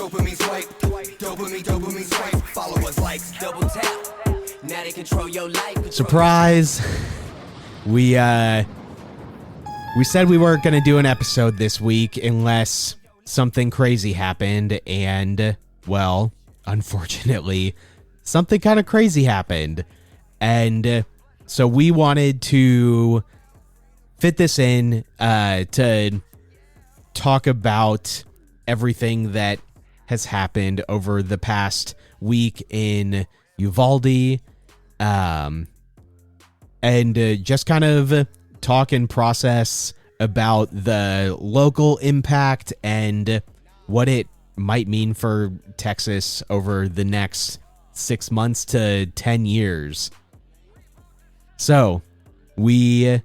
Dopamine swipe, dopamine swipe. Followers, likes, double tap. Now they control your life. Surprise. We said we weren't going to do an episode this week unless something crazy happened, and, well, unfortunately, something kind of crazy happened. And so we wanted to fit this in to talk about everything that has happened over the past week in Uvalde, and just kind of talk and process about the local impact and what it might mean for Texas over the next 6 months to 10 years. So, we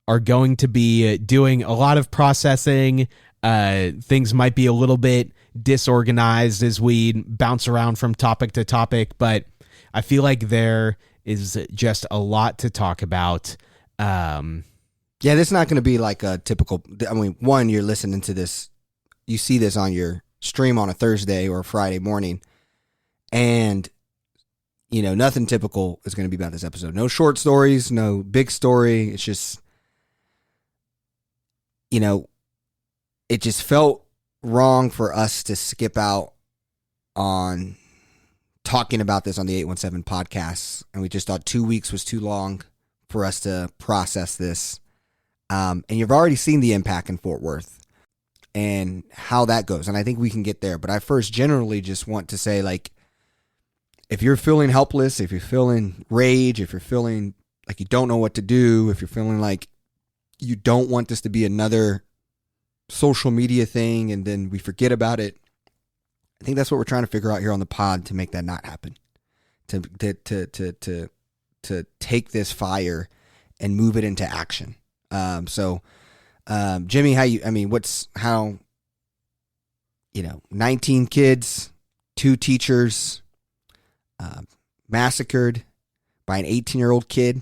are going to be doing a lot of processing. Things might be a little bit disorganized as we bounce around from topic to topic, but I feel like there is just a lot to talk about. Yeah, this is not going to be like a typical, I mean, one, you're listening to this, you see this on your stream on a Thursday or a Friday morning, and, you know, nothing typical is going to be about this episode. No short stories, no big story. It's just, you know, it just felt wrong for us to skip out on talking about this on the 817 podcast, and we just thought 2 weeks was too long for us to process this. And you've already seen the impact in Fort Worth and how that goes, and I think we can get there. But I first generally just want to say, like, if you're feeling helpless, if you're feeling rage, if you're feeling like you don't know what to do, if you're feeling like you don't want this to be another social media thing and then we forget about it, I think that's what we're trying to figure out here on the pod to make that not happen. To take this fire and move it into action. Jimmy, how 19 kids, 2 teachers, massacred by an 18-year-old kid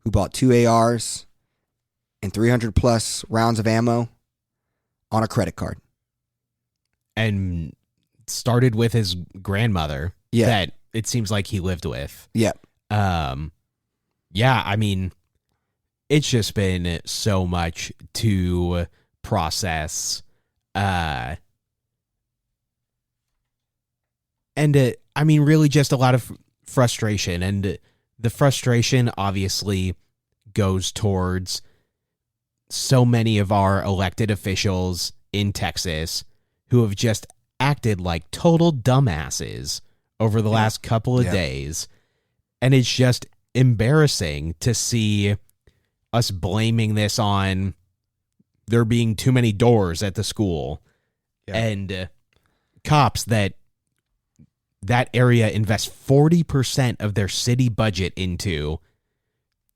who bought 2 ARs and 300 plus rounds of ammo on a credit card. And started with his grandmother that it seems like he lived with. Yeah. Yeah, I mean, it's just been so much to process. And I mean, really just a lot of frustration. And the frustration obviously goes towards so many of our elected officials in Texas who have just acted like total dumbasses over the last couple of days. And it's just embarrassing to see us blaming this on there being too many doors at the school and cops that area invest 40% of their city budget into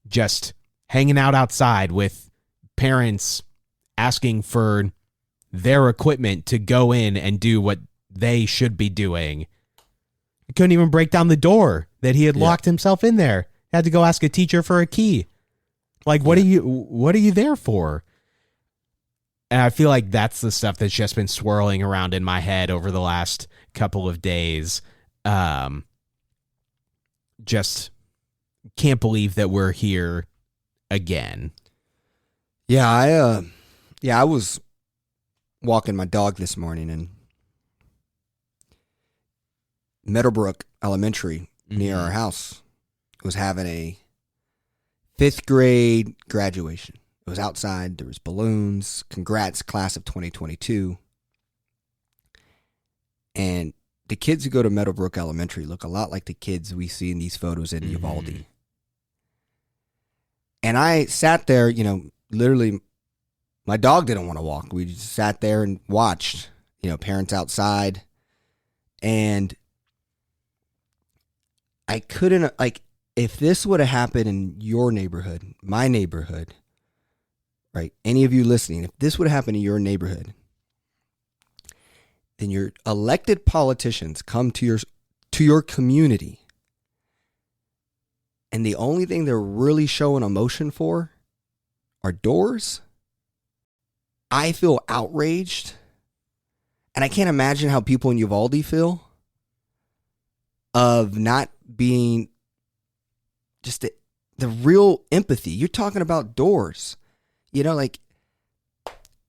just hanging out outside with parents asking for their equipment to go in and do what they should be doing. He couldn't even break down the door that he had locked himself in there. Had to go ask a teacher for a key. Like, what are you there for? And I feel like that's the stuff that's just been swirling around in my head over the last couple of days. Just can't believe that we're here again. Yeah, I was walking my dog this morning, and Meadowbrook Elementary near our house was having a 5th grade graduation. It was outside. There was balloons. Congrats, class of 2022. And the kids who go to Meadowbrook Elementary look a lot like the kids we see in these photos in Uvalde. And I sat there, literally, my dog didn't want to walk. We just sat there and watched, parents outside. And I couldn't, if this would have happened in your neighborhood, my neighborhood, right, any of you listening, if this would have happened in your neighborhood, then your elected politicians come to your community, and the only thing they're really showing emotion for are doors. I feel outraged And I can't imagine how people in Uvalde feel of not being just the real empathy. You're talking about doors. You know, like,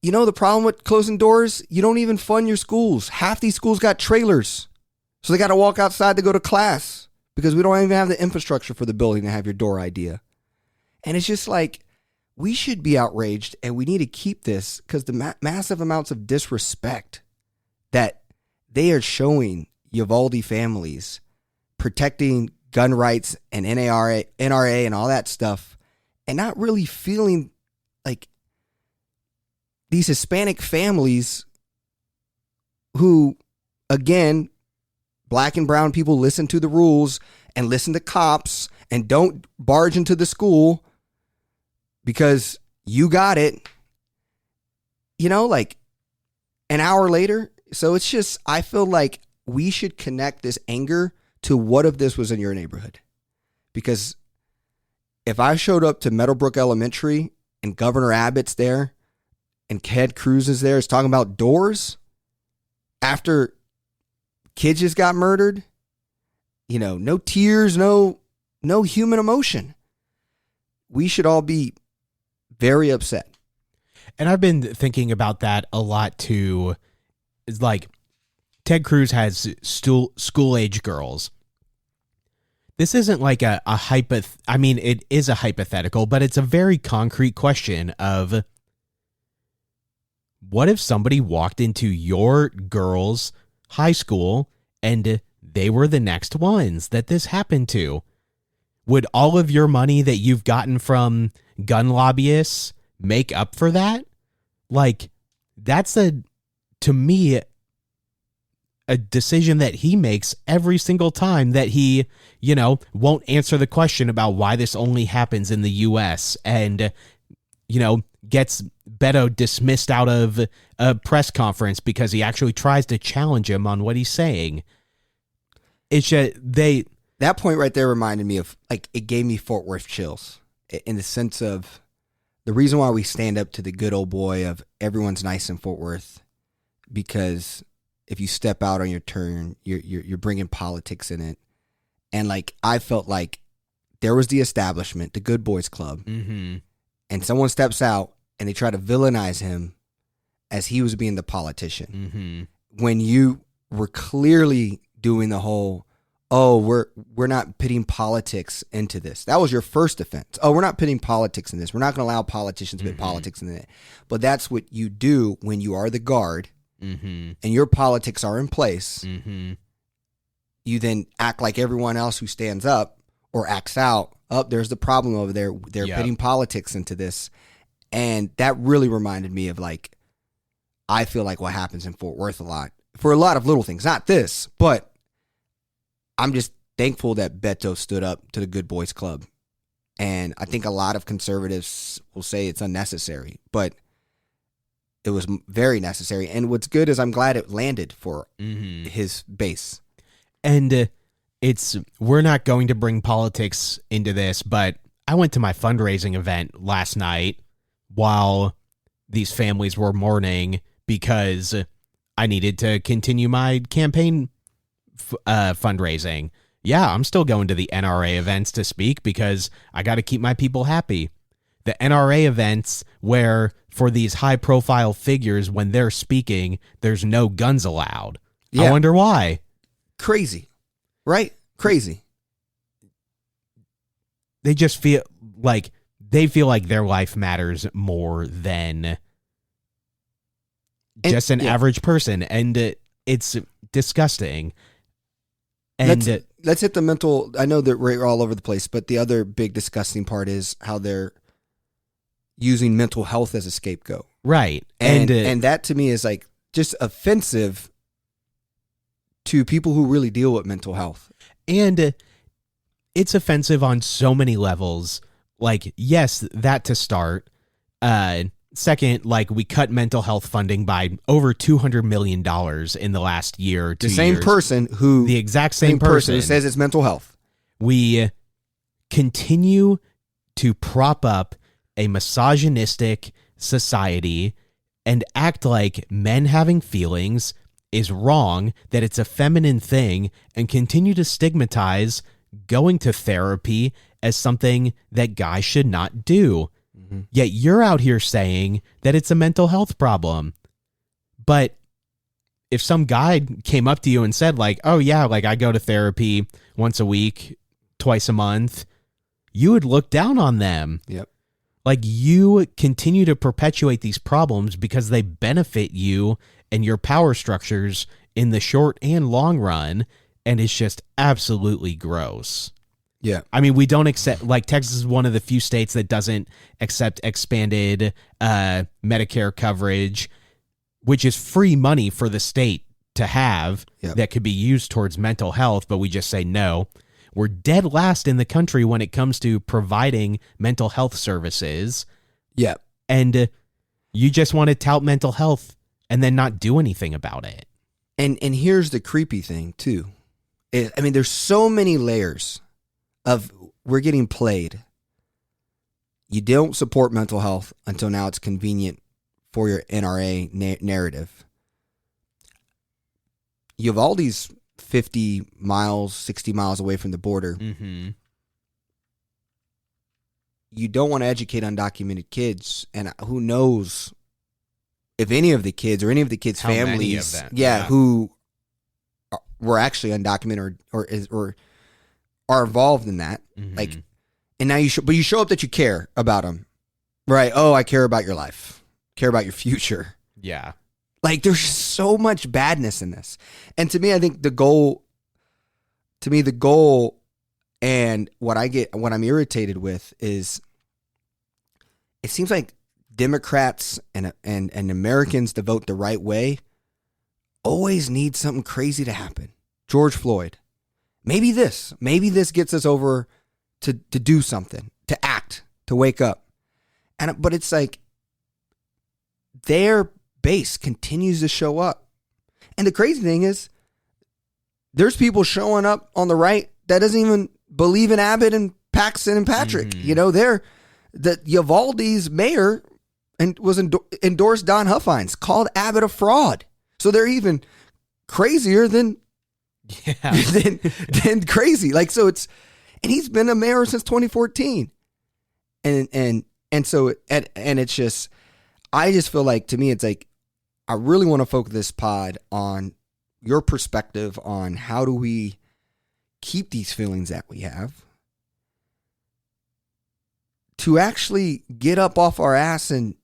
you know the problem with closing doors? You don't even fund your schools. Half these schools got trailers. So they got to walk outside to go to class because we don't even have the infrastructure for the building to have your door idea. And it's just like, we should be outraged, and we need to keep this because the massive amounts of disrespect that they are showing Uvalde families, protecting gun rights and NRA and all that stuff, and not really feeling like these Hispanic families who, again, black and brown people listen to the rules and listen to cops and don't barge into the school because you got it, you know, like an hour later. So it's just, I feel like we should connect this anger to what if this was in your neighborhood? Because if I showed up to Meadowbrook Elementary and Governor Abbott's there and Ted Cruz is there, is talking about doors after kids just got murdered, you know, no tears, no human emotion. We should all be very upset. And I've been thinking about that a lot too. It's like Ted Cruz has school-age girls. This isn't like a I mean, it is a hypothetical, but it's a very concrete question of what if somebody walked into your girl's high school and they were the next ones that this happened to? Would all of your money that you've gotten from gun lobbyists make up for that? Like, that's to me, a decision that he makes every single time that he, you know, won't answer the question about why this only happens in the U.S. and, you know, gets Beto dismissed out of a press conference because he actually tries to challenge him on what he's saying. It's just, that point right there reminded me of, like, it gave me Fort Worth chills in the sense of the reason why we stand up to the good old boy of everyone's nice in Fort Worth, because if you step out on your turn, you're bringing politics in it. And, like, I felt like there was the establishment, the Good Boys Club, and someone steps out and they try to villainize him as he was being the politician. When you were clearly doing the whole, oh, we're not putting politics into this. That was your first offense. Oh, we're not putting politics in this. We're not going to allow politicians to put politics in it. But that's what you do when you are the guard and your politics are in place. You then act like everyone else who stands up or acts out. Oh, there's the problem over there. They're putting politics into this. And that really reminded me of, like, I feel like what happens in Fort Worth a lot. For a lot of little things. Not this, but I'm just thankful that Beto stood up to the Good Boys Club. And I think a lot of conservatives will say it's unnecessary, but it was very necessary. And what's good is I'm glad it landed for his base. And we're not going to bring politics into this, but I went to my fundraising event last night while these families were mourning because I needed to continue my campaign fundraising. Yeah, I'm still going to the NRA events to speak because I got to keep my people happy. The NRA events where for these high profile figures, when they're speaking, there's no guns allowed. Yeah. I wonder why. Crazy, right? Crazy. They just feel like their life matters more than just an average person. And it's disgusting. And let's hit the mental. I know that we're all over the place, but the other big disgusting part is how they're using mental health as a scapegoat. Right. And that to me is like just offensive to people who really deal with mental health. And it's offensive on so many levels. Like, yes, that to start. Second, like, we cut mental health funding by over $200 million in the last year. The exact same person who says it's mental health. We continue to prop up a misogynistic society and act like men having feelings is wrong, that it's a feminine thing, and continue to stigmatize going to therapy as something that guys should not do. Mm-hmm. Yet you're out here saying that it's a mental health problem. But if some guy came up to you and said, like, oh yeah, like I go to therapy once a week, twice a month, you would look down on them. Yep. Like, you continue to perpetuate these problems because they benefit you and your power structures in the short and long run, and it's just absolutely gross. Yeah. I mean, we don't accept, like, Texas is one of the few states that doesn't accept expanded Medicare coverage, which is free money for the state to have that could be used towards mental health, but we just say no. We're dead last in the country when it comes to providing mental health services. Yeah. And you just want to tout mental health and then not do anything about it. And here's the creepy thing, too. I mean, there's so many layers of we're getting played. You don't support mental health until now it's convenient for your NRA narrative. Uvalde's 50 miles, 60 miles away from the border. Mm-hmm. You don't want to educate undocumented kids, and who knows if any of the kids or any of the kids' How families, many of them? Who were actually undocumented or are involved in that. Mm-hmm. Like, and now you show up that you care about them, right? Oh, I care about your life, care about your future. Yeah. Like, there's so much badness in this. And to me, I think the goal and what I'm irritated with is it seems like Democrats and Americans to vote the right way always need something crazy to happen. George Floyd. Maybe this gets us over to do something, to act, to wake up. But it's like their base continues to show up. And the crazy thing is there's people showing up on the right that doesn't even believe in Abbott and Paxton and Patrick. Mm-hmm. You know, the Uvalde's mayor was endorsed Don Huffines, called Abbott a fraud. So they're even crazier than crazy. Like, so and he's been a mayor since 2014. And so it's just, I just feel like, to me, it's like, I really want to focus this pod on your perspective on how do we keep these feelings that we have to actually get up off our ass and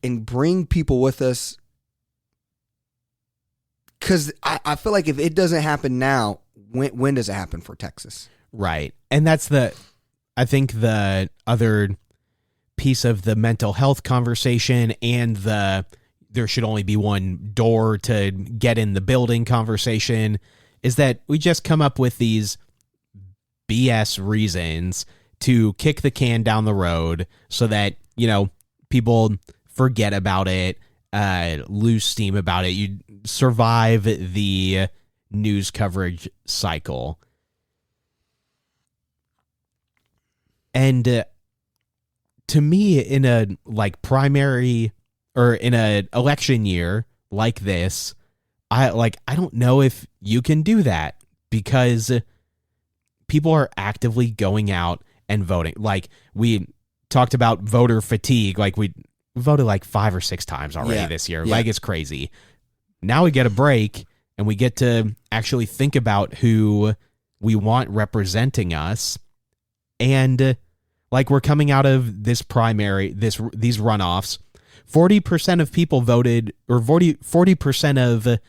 bring people with us. Because I feel like if it doesn't happen now, when does it happen for Texas? Right. And that's I think the other piece of the mental health conversation and there should only be one door to get in the building conversation is that we just come up with these BS reasons to kick the can down the road so that, you know, people forget about it, lose steam about it. You survive the news coverage cycle. And to me, in a primary or in a election year like this, I don't know if you can do that because people are actively going out and voting. Like, we talked about voter fatigue. Like, we voted 5 or 6 times already this year. Yeah. It's crazy. Now we get a break and we get to actually think about who we want representing us. And we're coming out of this primary, these runoffs, 40% of people voted, or 40% of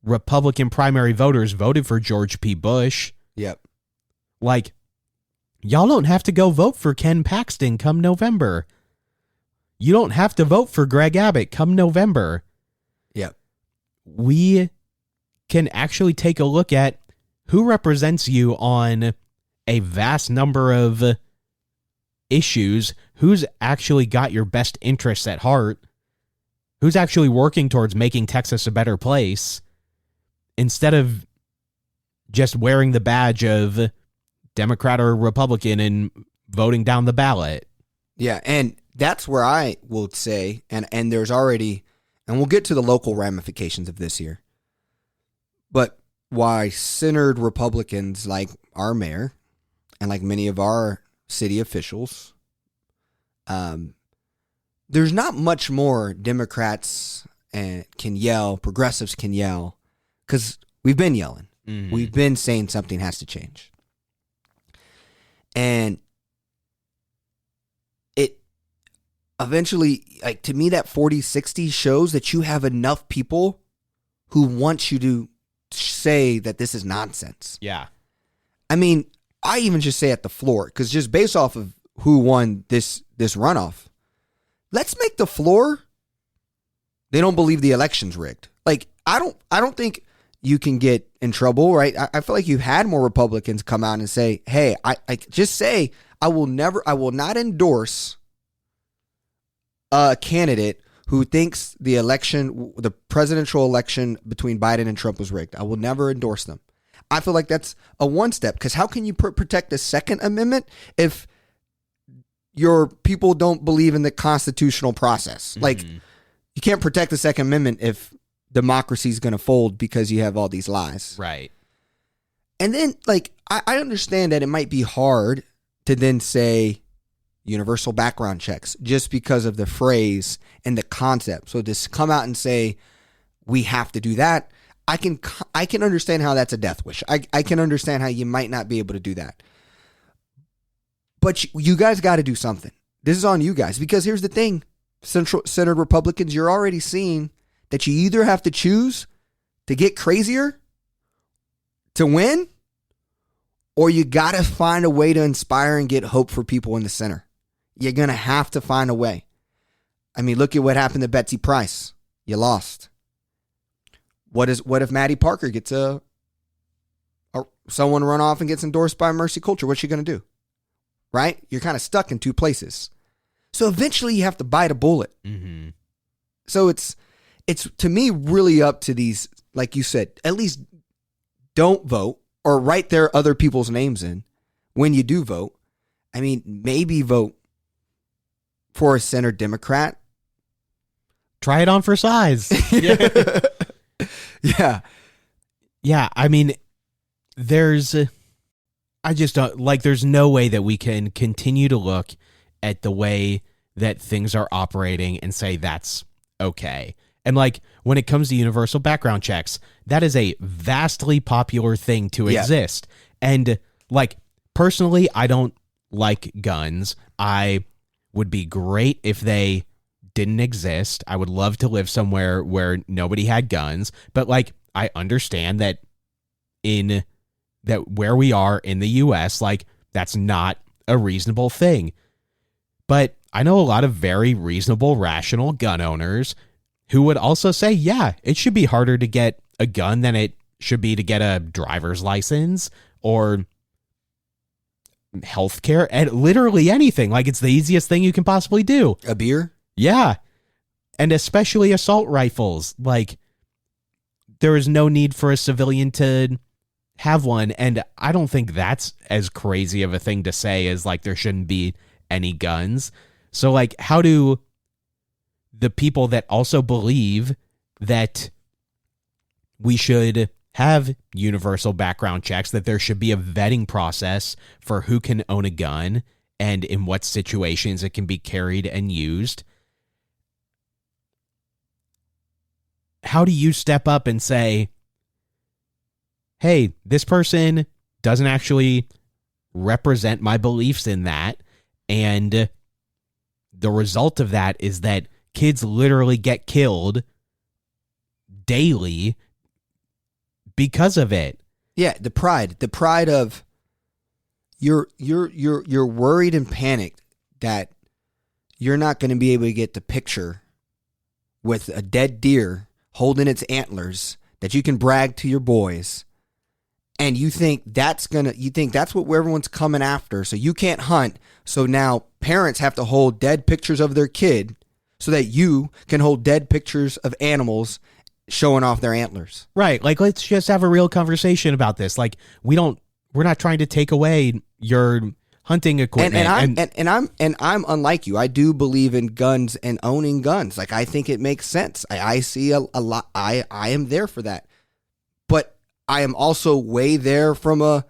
Republican primary voters voted for George P. Bush. Yep. Y'all don't have to go vote for Ken Paxton come November. You don't have to vote for Greg Abbott come November. Yep. We can actually take a look at who represents you on a vast number of issues, who's actually got your best interests at heart, who's actually working towards making Texas a better place, instead of just wearing the badge of Democrat or Republican and voting down the ballot. Yeah, and that's where I will say, and there's already and we'll get to the local ramifications of this here, but why centered Republicans like our mayor and like many of our city officials, there's not much more Democrats can yell, progressives can yell, because we've been yelling. Mm-hmm. We've been saying something has to change. And it eventually, like, to me, that 40-60 shows that you have enough people who want you to say that this is nonsense. Yeah. I mean, I even just say at the floor, because just based off of who won this runoff, let's make the floor, they don't believe the election's rigged. Like, I don't think you can get in trouble, right? I feel like you've had more Republicans come out and say, hey, I just say, I will not endorse a candidate who thinks the presidential election between Biden and Trump was rigged. I will never endorse them. I feel like that's a one step, because how can you protect the Second Amendment if your people don't believe in the constitutional process? Mm-hmm. Like, you can't protect the Second Amendment if democracy is going to fold because you have all these lies. Right. And then, like, I understand that it might be hard to then say universal background checks just because of the phrase and the concept. So to come out and say we have to do that, I can understand how that's a death wish. I can understand how you might not be able to do that. But you guys got to do something. This is on you guys, because here's the thing. Centered Republicans, you're already seeing that you either have to choose to get crazier to win, or you got to find a way to inspire and get hope for people in the center. You're going to have to find a way. I mean, look at what happened to Betsy Price. You lost. What if Maddie Parker gets someone run off and gets endorsed by Mercy Culture? What's she going to do? Right? You're kind of stuck in two places. So eventually you have to bite a bullet. Mm-hmm. So it's to me really up to these, like you said, at least don't vote or write their other people's names in when you do vote. I mean, maybe vote for a center Democrat. Try it on for size. Yeah. Yeah. Yeah. I mean, there's no way that we can continue to look at the way that things are operating and say that's okay. And like, when it comes to universal background checks, that is a vastly popular thing to exist. And like, personally, I don't like guns. I would be great if they didn't exist. I would love to live somewhere where nobody had guns. But like, I understand that where we are in the US, like, that's not a reasonable thing. But I know a lot of very reasonable, rational gun owners who would also say, yeah, it should be harder to get a gun than it should be to get a driver's license or healthcare and literally anything. Like, it's the easiest thing you can possibly do. A beer? Yeah. And especially assault rifles. Like, there is no need for a civilian to have one. And I don't think that's as crazy of a thing to say as like there shouldn't be any guns. So like, how do the people that also believe that we should have universal background checks, that there should be a vetting process for who can own a gun and in what situations it can be carried and used, how do you step up and say, hey, this person doesn't actually represent my beliefs in that, and the result of that is that kids literally get killed daily because of it. Yeah, the pride of you're worried and panicked that you're not going to be able to get the picture with a dead deer holding its antlers that you can brag to your boys, and you think that's what everyone's coming after, so you can't hunt. So now parents have to hold dead pictures of their kid so that you can hold dead pictures of animals showing off their antlers. Right. Like, let's just have a real conversation about this. Like, we're not trying to take away your hunting equipment. And I'm unlike you. I do believe in guns and owning guns. Like, I think it makes sense. I see a lot. I am there for that. But I am also way there from a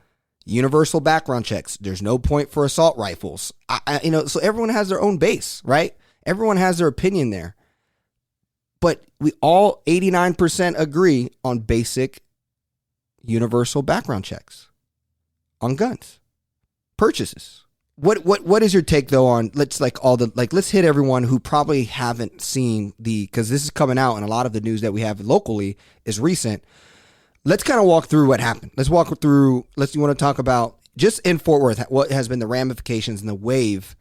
universal background checks. There's no point for assault rifles. So everyone has their own base, right? Everyone has their opinion there. But we all 89% agree on basic universal background checks on guns purchases. What is your take though on let's hit everyone who probably haven't seen because this is coming out and a lot of the news that we have locally is recent. Let's kind of walk through what happened. You want to talk about just in Fort Worth what has been the ramifications and the wave.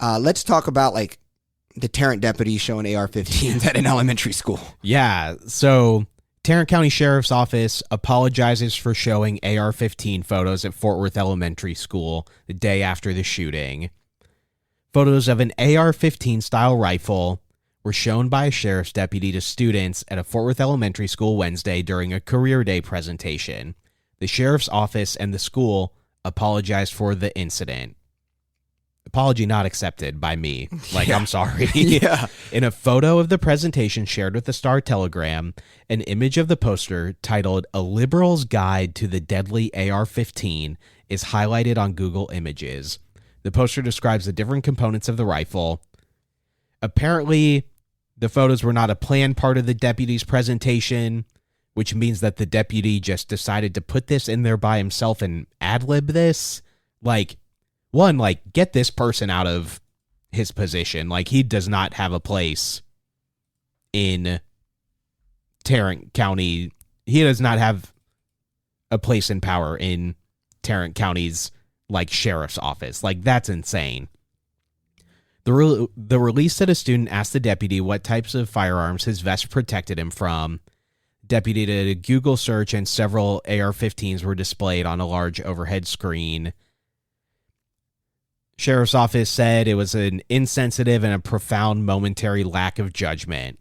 Let's talk about like the Tarrant deputy showing AR-15s at an elementary school. Yeah, so Tarrant County Sheriff's Office apologizes for showing AR-15 photos at Fort Worth Elementary School the day after the shooting. Photos of an AR-15 style rifle were shown by a sheriff's deputy to students at a Fort Worth Elementary School Wednesday during a Career Day presentation. The sheriff's office and the school apologized for the incident. Apology not accepted by me. I'm sorry. Yeah. In a photo of the presentation shared with the Star-Telegram, an image of the poster titled "A Liberal's Guide to the Deadly AR-15" is highlighted on Google Images. The poster describes the different components of the rifle. Apparently, the photos were not a planned part of the deputy's presentation, which means that the deputy just decided to put this in there by himself and ad-lib this. Get this person out of his position. He does not have a place in Tarrant County. He does not have a place in power in Tarrant County's, sheriff's office. That's insane. The release said a student asked the deputy what types of firearms his vest protected him from. Deputy did a Google search and several AR-15s were displayed on a large overhead screen. Sheriff's office said it was an insensitive and a profound momentary lack of judgment.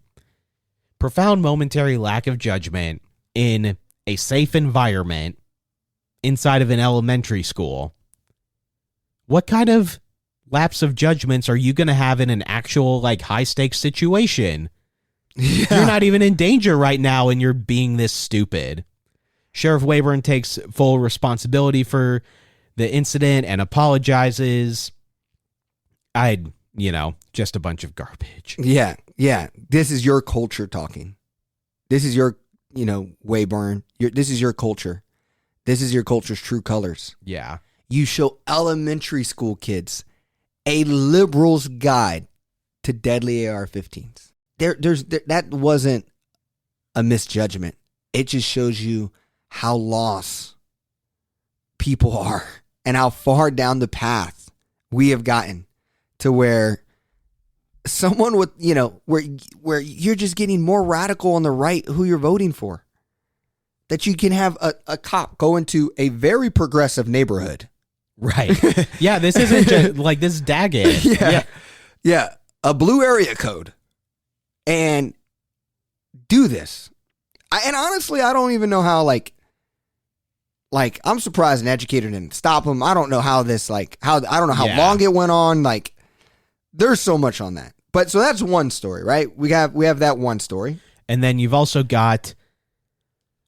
Profound momentary lack of judgment in a safe environment inside of an elementary school. What kind of lapse of judgments are you going to have in an actual, high-stakes situation? Yeah. You're not even in danger right now and you're being this stupid. Sheriff Wayburn takes full responsibility for the incident and apologizes. Just a bunch of garbage. Yeah. This is your culture talking. This is your, Wayburn. This is your culture. This is your culture's true colors. Yeah. You show elementary school kids a liberal's guide to deadly AR-15s. That wasn't a misjudgment. It just shows you how lost people are and how far down the path we have gotten to where someone with, where you're just getting more radical on the right who you're voting for. That you can have a cop go into a very progressive neighborhood. Right. Yeah, this isn't just this is Daggett. Yeah. A blue area code. And do this. And honestly, I don't even know how, I'm surprised an educator didn't stop him. I don't know how this, I don't know how long it went on. There's so much on that. But so that's one story, right? We have that one story. And then you've also got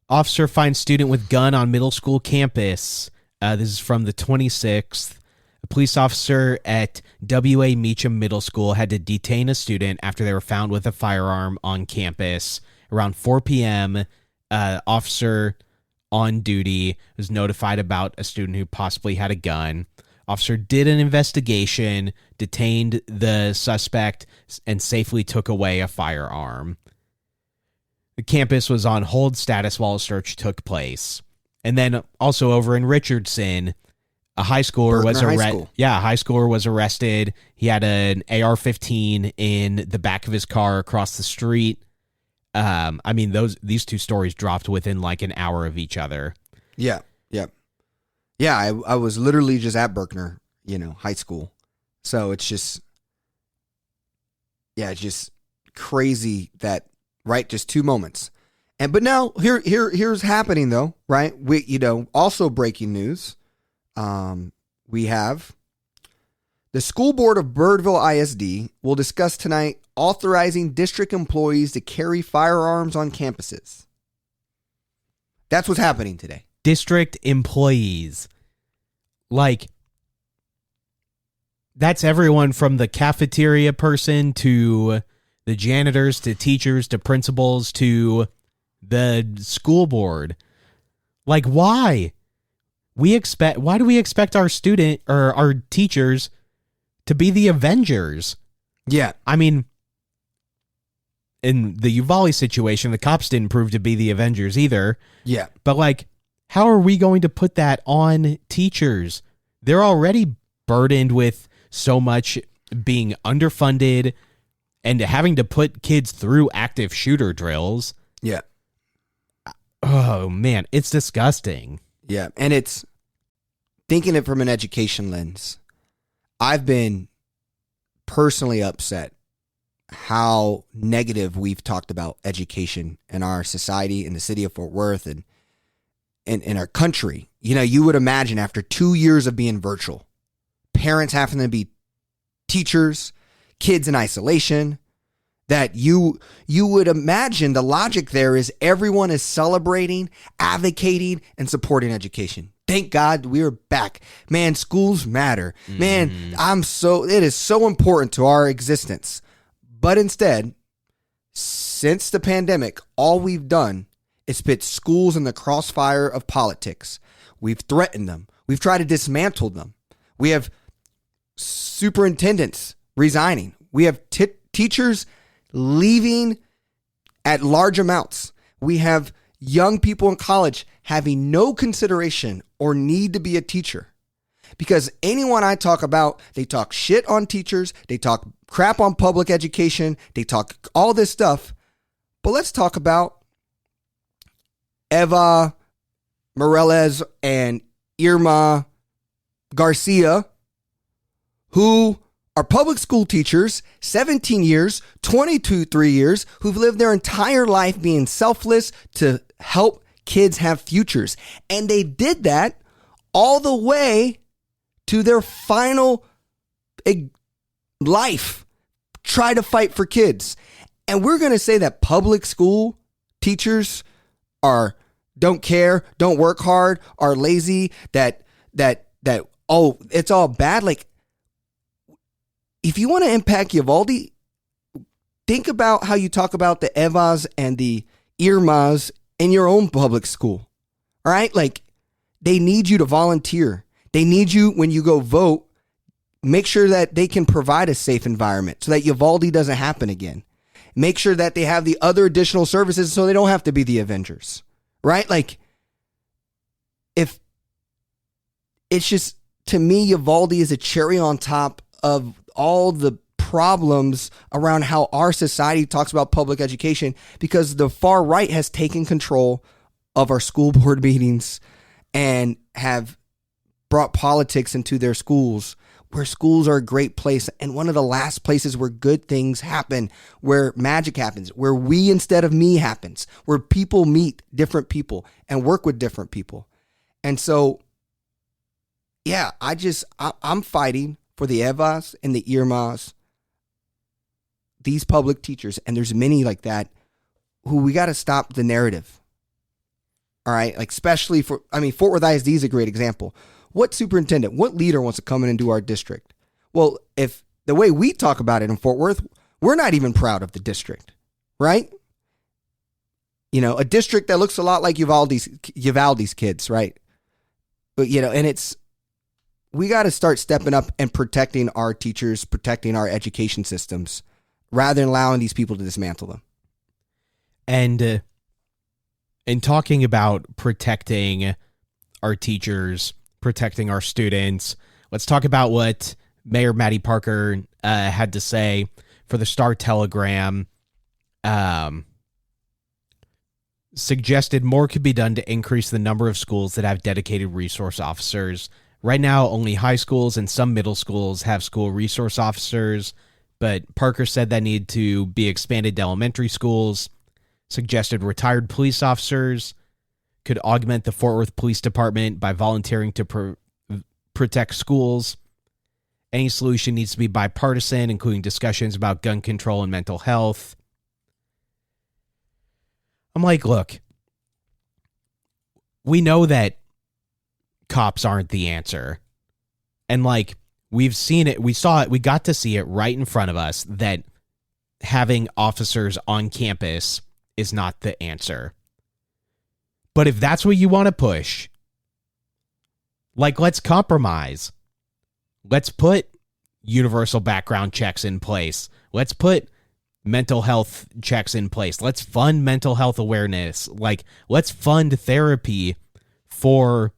officer finds student with gun on middle school campus. This is from the 26th. A police officer at W.A. Meacham Middle School had to detain a student after they were found with a firearm on campus. Around 4 p.m., officer on duty was notified about a student who possibly had a gun. Officer did an investigation, detained the suspect, and safely took away a firearm. The campus was on hold status while a search took place. And then also over in Richardson, a high schooler was arrested. Yeah, a high schooler was arrested. He had an AR-15 in the back of his car across the street. These two stories dropped within an hour of each other. Yeah. I was literally just at Berkner, high school. So it's just crazy that, right? Just 2 moments. But now here's happening though, right? We, also breaking news. We have The school board of Birdville ISD will discuss tonight authorizing district employees to carry firearms on campuses. That's what's happening today. District employees. Like, that's everyone from the cafeteria person to the janitors to teachers to principals to the school board. Like, why? Why do we expect our student or our teachers to be the Avengers? Yeah. I mean, in the Uvalde situation, the cops didn't prove to be the Avengers either. Yeah. But, like, how are we going to put that on teachers? They're already burdened with so much being underfunded and having to put kids through active shooter drills. Yeah. Oh, man, it's disgusting. Yeah. And it's thinking it from an education lens. I've been personally upset how negative we've talked about education in our society, in the city of Fort Worth, and in our country. You know, you would imagine after 2 years of being virtual, parents having to be teachers, kids in isolation, that you would imagine the logic there is everyone is celebrating, advocating, and supporting education. Thank God we are back. Man, schools matter. Man, it is so important to our existence. But instead, since the pandemic, all we've done is put schools in the crossfire of politics. We've threatened them. We've tried to dismantle them. We have superintendents resigning. We have teachers leaving at large amounts. We have young people in college having no consideration or need to be a teacher. Because anyone I talk about, they talk shit on teachers, they talk crap on public education, they talk all this stuff. But let's talk about Eva Morales and Irma Garcia, who are public school teachers, 17 years, 3 years, who've lived their entire life being selfless to help kids have futures. And they did that all the way to their final life, try to fight for kids. And we're going to say that public school teachers don't care, don't work hard, are lazy, that oh, it's all bad. Like, if you want to impact Uvalde, think about how you talk about the Evas and the Irmas in your own public school. All right? Like, they need you to volunteer. They need you when you go vote. Make sure that they can provide a safe environment so that Uvalde doesn't happen again. Make sure that they have the other additional services so they don't have to be the Avengers. Right? Like, if it's just, to me, Uvalde is a cherry on top of all the problems around how our society talks about public education, because the far right has taken control of our school board meetings and have brought politics into their schools, where schools are a great place and one of the last places where good things happen, where magic happens, where we instead of me happens, where people meet different people and work with different people. And so, yeah, I'm fighting for the Evas and the Irmas, these public teachers, and there's many like that, who we got to stop the narrative. All right, like, especially Fort Worth ISD is a great example. What superintendent, what leader wants to come in and do our district? Well, if the way we talk about it in Fort Worth, we're not even proud of the district, right? You know, a district that looks a lot like Uvalde's kids, right? But, you know, and we got to start stepping up and protecting our teachers, protecting our education systems, rather than allowing these people to dismantle them. And in talking about protecting our teachers, protecting our students, let's talk about what Mayor Matty Parker had to say for the Star-Telegram. Suggested more could be done to increase the number of schools that have dedicated resource officers. Right now, only high schools and some middle schools have school resource officers, but Parker said that need to be expanded to elementary schools. Suggested retired police officers could augment the Fort Worth Police Department by volunteering to protect schools. Any solution needs to be bipartisan, including discussions about gun control and mental health. I'm like, look, we know that cops aren't the answer. And like, we've seen it, we saw it, we got to see it right in front of us that having officers on campus is not the answer. But if that's what you want to push, like, let's compromise. Let's put universal background checks in place. Let's put mental health checks in place. Let's fund mental health awareness. Like, let's fund therapy for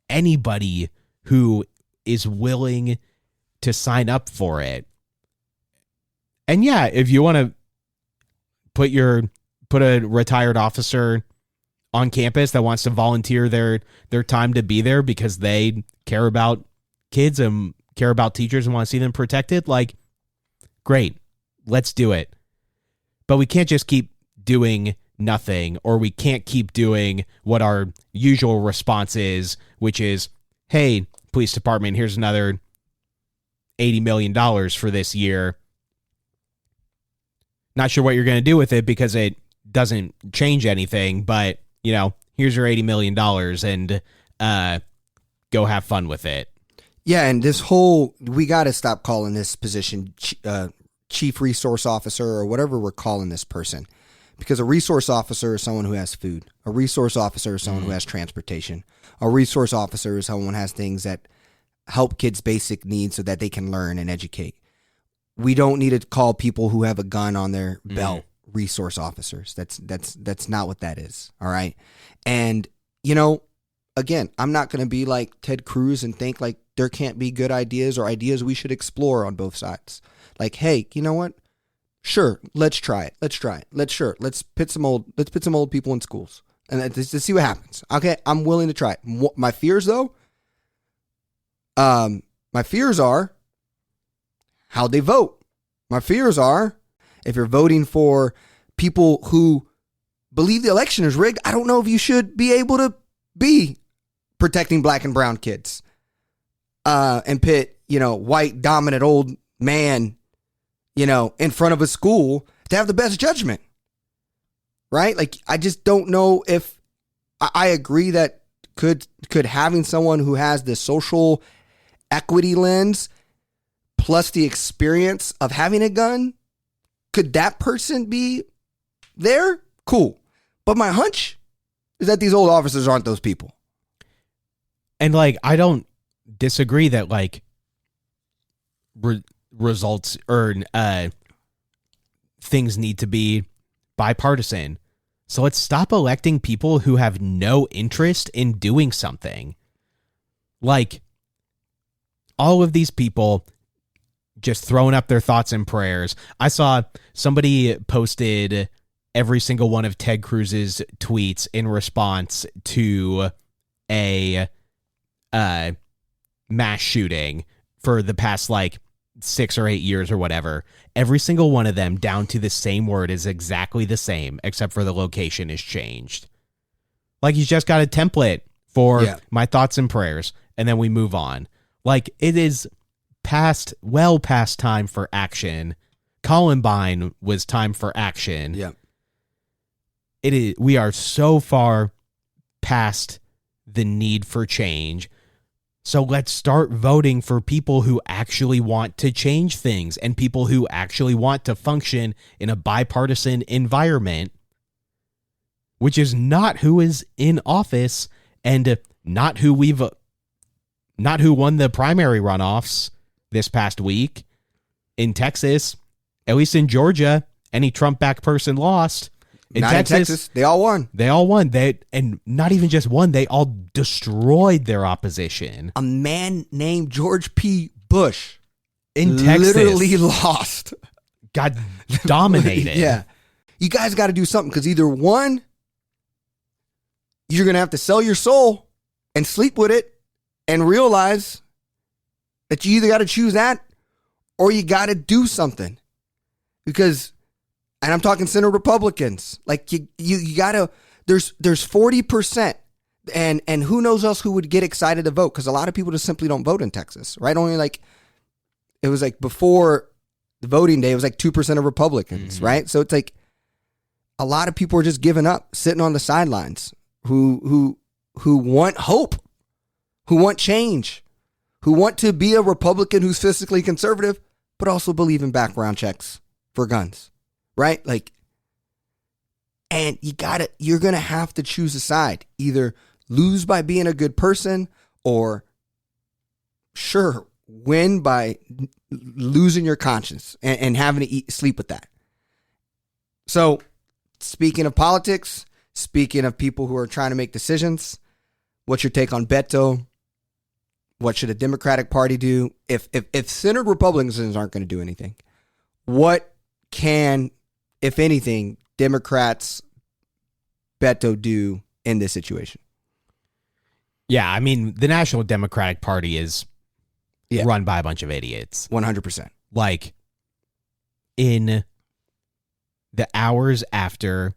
anybody who is willing to sign up for it. And yeah, if you want to put a retired officer on campus that wants to volunteer their time to be there because they care about kids and care about teachers and want to see them protected, like, great, let's do it. But we can't just keep doing nothing, or we can't keep doing what our usual response is, which is, hey, police department, here's another $80 million for this year. Not sure what you're going to do with it because it doesn't change anything, but, you know, here's your $80 million and go have fun with it. Yeah, and this whole, we got to stop calling this position chief resource officer or whatever we're calling this person. Because a resource officer is someone who has food. A resource officer is someone who has transportation. A resource officer is someone who has things that help kids' basic needs so that they can learn and educate. We don't need to call people who have a gun on their belt resource officers. That's not what that is. All right. And, you know, again, I'm not going to be like Ted Cruz and think like there can't be good ideas or ideas we should explore on both sides. Like, hey, you know what? Sure, let's try it. Let's put some old people in schools and let's see what happens. Okay, I'm willing to try it. My fears though, my fears are how they vote. My fears are if you're voting for people who believe the election is rigged, I don't know if you should be able to be protecting black and brown kids and pit, you know, white dominant old man, you know, in front of a school to have the best judgment. Right? Like, I just don't know if I agree that could having someone who has the social equity lens plus the experience of having a gun, could that person be there? Cool. But my hunch is that these old officers aren't those people. And like, I don't disagree that like results or things need to be bipartisan. So let's stop electing people who have no interest in doing something. Like, all of these people just throwing up their thoughts and prayers. I saw somebody posted every single one of Ted Cruz's tweets in response to a mass shooting for the past like 6 or 8 years or whatever. Every single one of them down to the same word is exactly the same, except for the location is changed. Like, he's just got a template for my thoughts and prayers, and then we move on. Like, it is well past time for action. Columbine was time for action. Yeah. It is. We are so far past the need for change. So let's start voting for people who actually want to change things and people who actually want to function in a bipartisan environment, which is not who is in office and not who won the primary runoffs this past week in Texas. At least in Georgia, any Trump-backed person lost. In Texas, they all won. And not even just won, they all destroyed their opposition. A man named George P. Bush in Texas literally lost. Got dominated. Yeah. You guys got to do something, because either one, you're going to have to sell your soul and sleep with it and realize that you either got to choose that or you got to do something. Because, and I'm talking Senate Republicans, like you got to, there's 40%, and who knows else who would get excited to vote, because a lot of people just simply don't vote in Texas, right? Only like it was like before the voting day, it was like 2% of Republicans, right? So it's like a lot of people are just giving up, sitting on the sidelines, who want hope, who want change, who want to be a Republican who's fiscally conservative, but also believe in background checks for guns, right? Like, and you're going to have to choose a side, either lose by being a good person or sure, win by losing your conscience and having to sleep with that. So speaking of politics, speaking of people who are trying to make decisions, what's your take on Beto? What should a Democratic Party do? If centered Republicans aren't going to do anything, what can, if anything, Democrats Beto do in this situation? Yeah, I mean, the National Democratic Party is run by a bunch of idiots. 100%. Like, in the hours after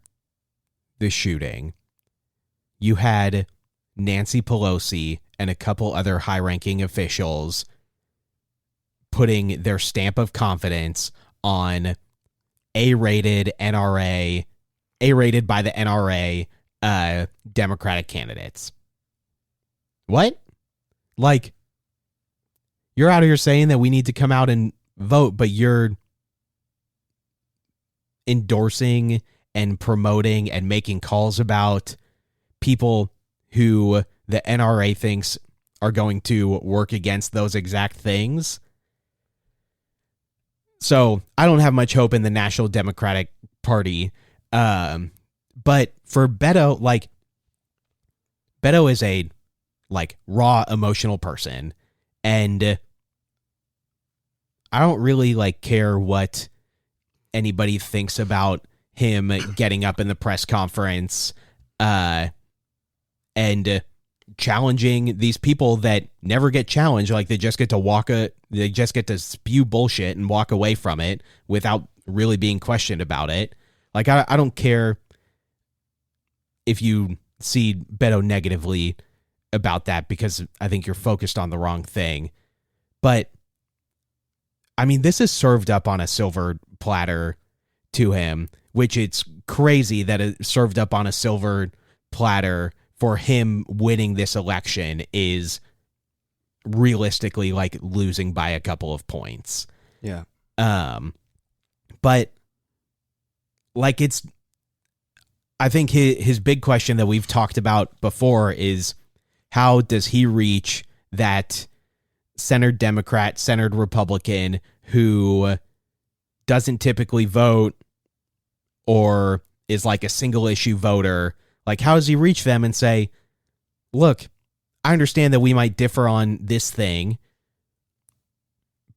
the shooting, you had Nancy Pelosi and a couple other high-ranking officials putting their stamp of confidence on A-rated by the NRA Democratic candidates. What? Like, you're out here saying that we need to come out and vote, but you're endorsing and promoting and making calls about people who the NRA thinks are going to work against those exact things. So I don't have much hope in the National Democratic Party. But for Beto, like, Beto is a raw emotional person, and I don't really care what anybody thinks about him getting up in the press conference and challenging these people that never get challenged. Like, they just get to spew bullshit and walk away from it without really being questioned about it. Like, I don't care if you see Beto negatively about that, because I think you're focused on the wrong thing. But I mean, this is served up on a silver platter to him, which it's crazy that it's served up on a silver platter for him winning this election is realistically losing by a couple of points. Yeah. But I think his big question that we've talked about before is, how does he reach that centered Democrat, centered Republican who doesn't typically vote or is a single issue voter? Like, how does he reach them and say, look, I understand that we might differ on this thing,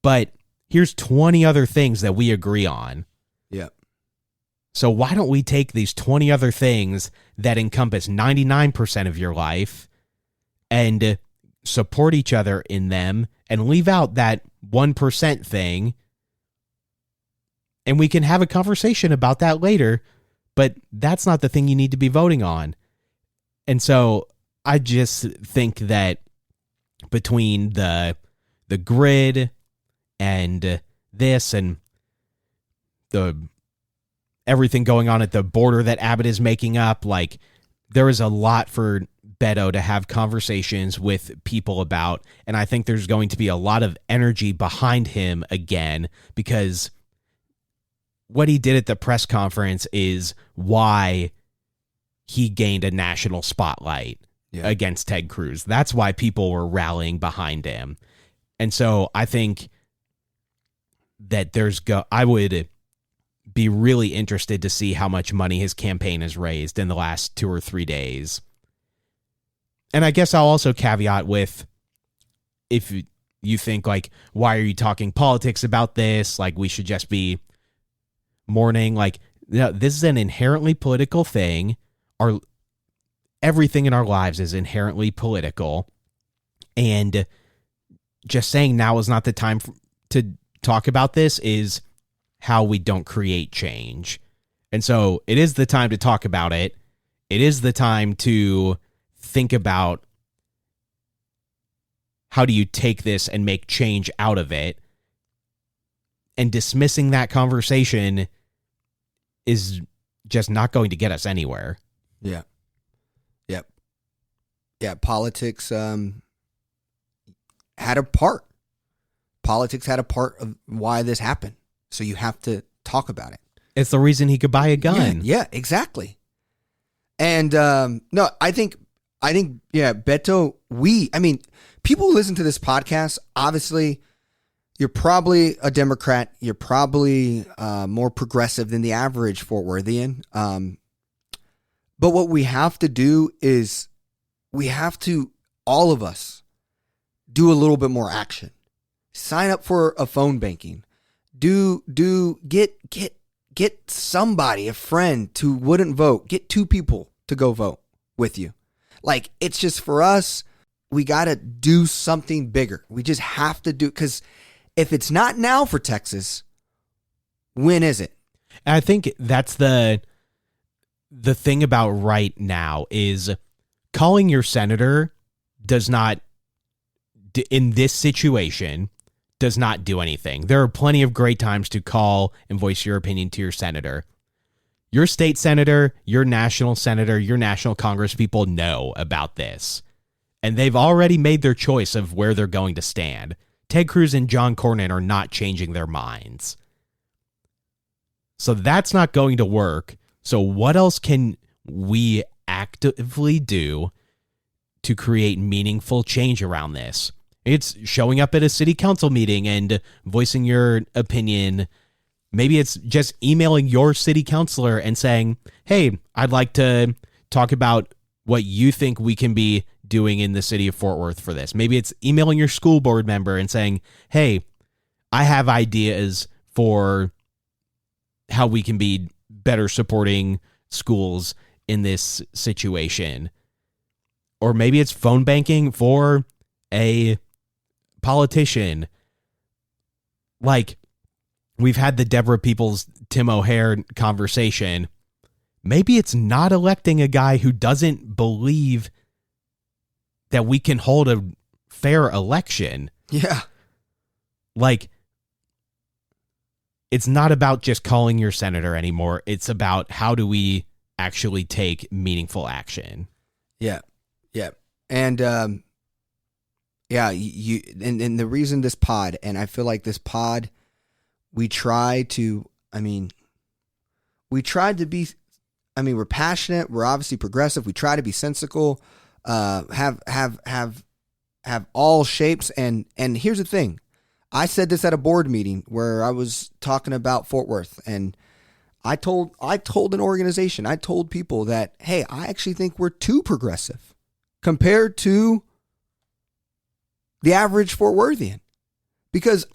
but here's 20 other things that we agree on. Yeah. So why don't we take these 20 other things that encompass 99% of your life and support each other in them and leave out that 1% thing, and we can have a conversation about that later, but that's not the thing you need to be voting on. And so I just think that between the grid and this and the everything going on at the border that Abbott is making up, there is a lot for Beto to have conversations with people about, and I think there's going to be a lot of energy behind him again, because what he did at the press conference is why he gained a national spotlight against Ted Cruz. That's why people were rallying behind him. And so I think that I would be really interested to see how much money his campaign has raised in the last 2 or 3 days. And I guess I'll also caveat with, if you think why are you talking politics about this? We should just be mourning. This is an inherently political thing. Everything in our lives is inherently political. And just saying now is not the time to talk about this is how we don't create change. And so it is the time to talk about it. It is the time to think about, how do you take this and make change out of it? And dismissing that conversation is just not going to get us anywhere. Yeah. Yep. Yeah. Politics had a part. Politics had a part of why this happened. So you have to talk about it. It's the reason he could buy a gun. Yeah, exactly. And no, I think, yeah, Beto, people who listen to this podcast, obviously, you're probably a Democrat. You're probably more progressive than the average Fort Worthian. But what we have to do is we have to, all of us, do a little bit more action. Sign up for a phone banking. Get somebody, a friend who wouldn't vote. Get 2 people to go vote with you. Like, it's just for us, we got to do something bigger. We just have to do, because if it's not now for Texas, when is it? I think that's the thing about right now is calling your senator does not, in this situation, does not do anything. There are plenty of great times to call and voice your opinion to your senator. Your state senator, your national Congress people know about this. And they've already made their choice of where they're going to stand. Ted Cruz and John Cornyn are not changing their minds. So that's not going to work. So what else can we actively do to create meaningful change around this? It's showing up at a city council meeting and voicing your opinion. Maybe it's just emailing your city councilor and saying, hey, I'd like to talk about what you think we can be doing in the city of Fort Worth for this. Maybe it's emailing your school board member and saying, hey, I have ideas for how we can be better supporting schools in this situation. Or maybe it's phone banking for a politician. Like, we've had the Deborah Peoples, Tim O'Hare conversation. Maybe it's not electing a guy who doesn't believe that we can hold a fair election. Yeah. Like, it's not about just calling your senator anymore. It's about how do we actually take meaningful action. Yeah. Yeah. And, yeah, and the reason this pod, and I feel like this pod, we tried to be, we're passionate. We're obviously progressive. We try to be sensical, have all shapes. And here's the thing. I said this at a board meeting where I was talking about Fort Worth, and I told an organization, I told people that, hey, I actually think we're too progressive compared to the average Fort Worthian, because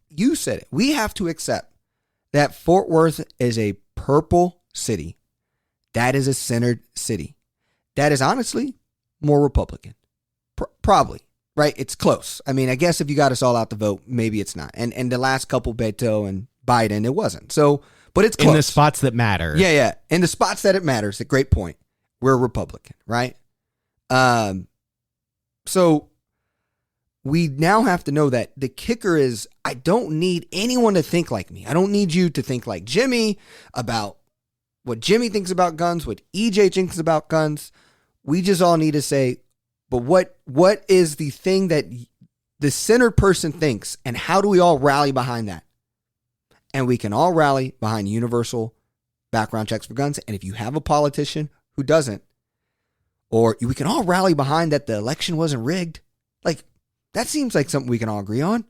you said it. We have to accept that Fort Worth is a purple city. That is a centered city. That is honestly more Republican. Probably, right? It's close. I mean, I guess if you got us all out to vote, maybe it's not. And the last couple, Beto and Biden, it wasn't. So, but it's close. In the spots that matter. Yeah. In the spots that it matters, a great point. We're a Republican, right? So we now have to know that the kicker is, I don't need anyone to think like me. I don't need you to think like Jimmy about what Jimmy thinks about guns, what EJ thinks about guns. We just all need to say, but what is the thing that the centered person thinks, and how do we all rally behind that? And we can all rally behind universal background checks for guns. And if you have a politician who doesn't, or we can all rally behind that the election wasn't rigged. Like, that seems like something we can all agree on.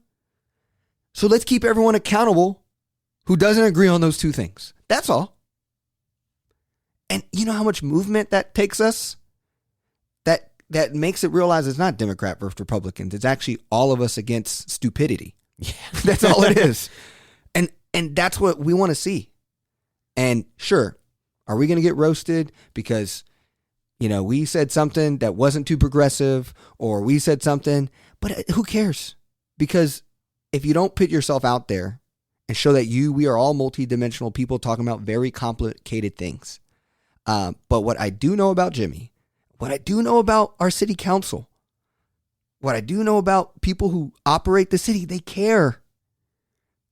So let's keep everyone accountable who doesn't agree on those two things. That's all. And you know how much movement that takes us? That makes it realize it's not Democrat versus Republicans. It's actually all of us against stupidity. Yeah. That's all it is. And that's what we want to see. And sure, are we going to get roasted because, we said something that wasn't too progressive, or we said something, but who cares? Because if you don't put yourself out there and show that we are all multidimensional people talking about very complicated things. But what I do know about Jimmy, what I do know about our city council, what I do know about people who operate the city, they care.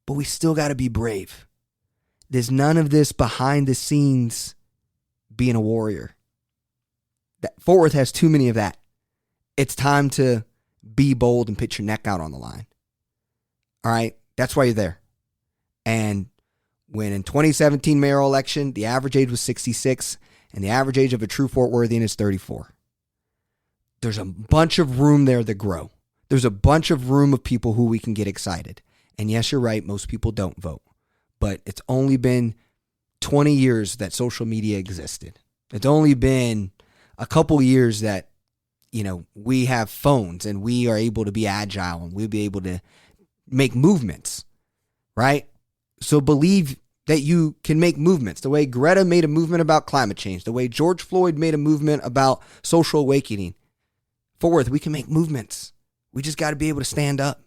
but we still got to be brave. There's none of this behind the scenes being a warrior. Fort Worth has too many of that. It's time to be bold and put your neck out on the line. All right? That's why you're there. And when in 2017 mayoral election, the average age was 66, and the average age of a true Fort Worthian is 34. There's a bunch of room there to grow. There's a bunch of room of people who we can get excited. And yes, you're right, most people don't vote. But it's only been 20 years that social media existed. It's only been a couple years that, we have phones and we are able to be agile and we'll be able to make movements, right? So believe that you can make movements. The way Greta made a movement about climate change, the way George Floyd made a movement about social awakening. Fort Worth, we can make movements. We just got to be able to stand up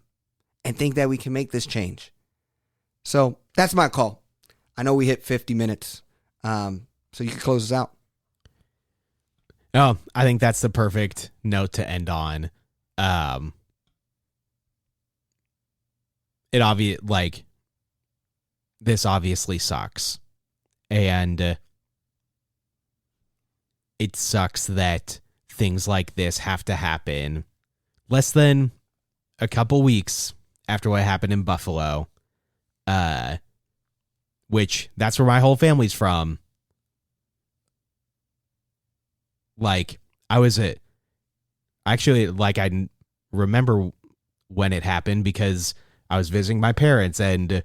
and think that we can make this change. So that's my call. I know we hit 50 minutes, so you can close us out. Oh, I think that's the perfect note to end on. This obviously sucks. And it sucks that things like this have to happen less than a couple weeks after what happened in Buffalo. Which that's where my whole family's from. I remember when it happened because I was visiting my parents and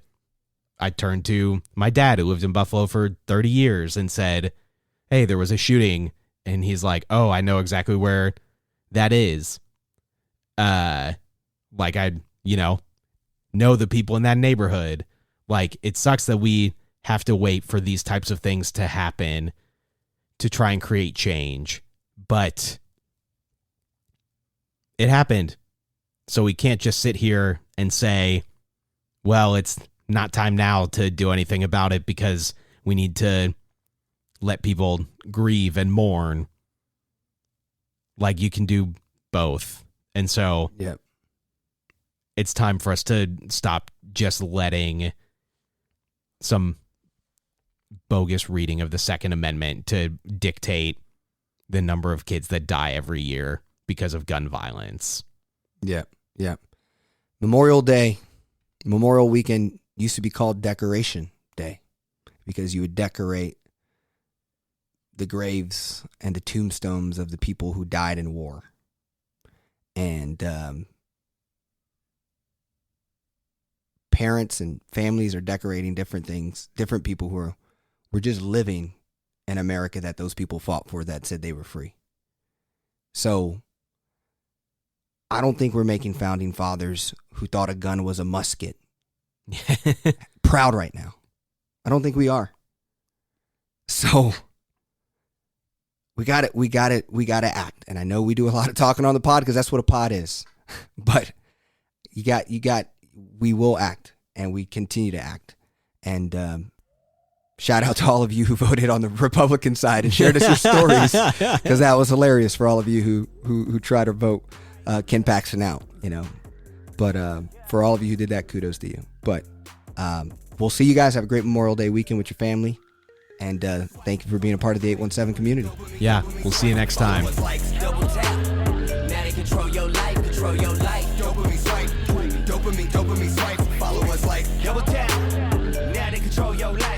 I turned to my dad who lived in Buffalo for 30 years and said, hey, there was a shooting. And he's like, oh, I know exactly where that is. I know the people in that neighborhood. It sucks that we have to wait for these types of things to happen to try and create change. But it happened. So we can't just sit here and say, well, it's not time now to do anything about it because we need to let people grieve and mourn. You can do both. And so it's time for us to stop just letting some bogus reading of the Second Amendment to dictate the number of kids that die every year because of gun violence. Yeah. Memorial weekend used to be called Decoration Day because you would decorate the graves and the tombstones of the people who died in war. And parents and families are decorating different things, different people who were just living in America that those people fought for that said they were free. So I don't think we're making founding fathers who thought a gun was a musket proud right now. I don't think we are. So we got to act. And I know we do a lot of talking on the pod because that's what a pod is. But we will act and we continue to act. And shout out to all of you who voted on the Republican side and shared us your stories because that was hilarious for all of you who try to vote Ken Paxton out, But for all of you who did that, kudos to you. But we'll see you guys. Have a great Memorial Day weekend with your family. And thank you for being a part of the 817 community. Yeah, we'll see you next time. Control your life, control your life. Dopamine swipe, dopamine swipe. Follow us like double tap. Now they control your life.